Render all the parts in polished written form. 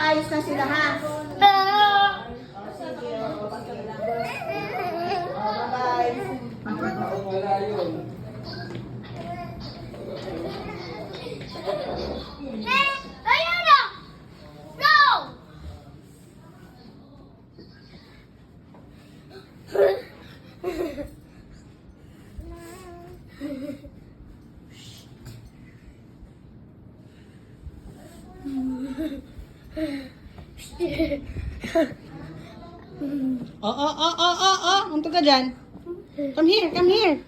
mag-aayos na sila, ha? Sige, bye-bye. Wala yun. Ayun na! No! Unto ka dyan. Come here, come here.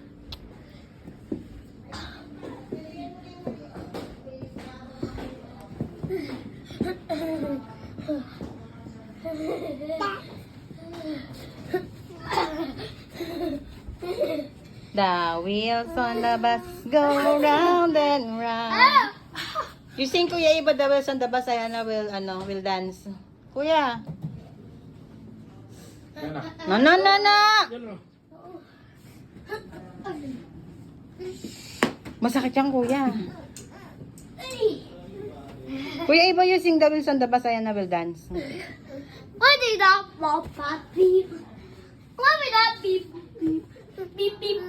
The wheels on the bus go round and round. You sing, Kuya Iba, the wheels on the bus, Ayana will dance. Kuya. Yan na. No, no, no, no. Yan na. Masakit yan, Kuya. Kuya Iba, you sing the wheels on the bus, Ayana will dance. What is that, Papi? What is that, beep, beep, beep, beep?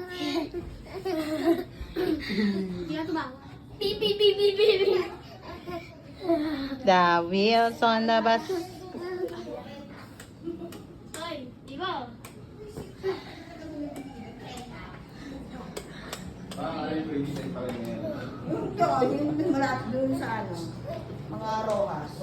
Tidak tuh bang. Beep, beep, beep, beep, beep, beep. The wheels on the bus. Ay, Iba. Ay, pwede pa rin yan. Ito, yung malapit doon sa ano.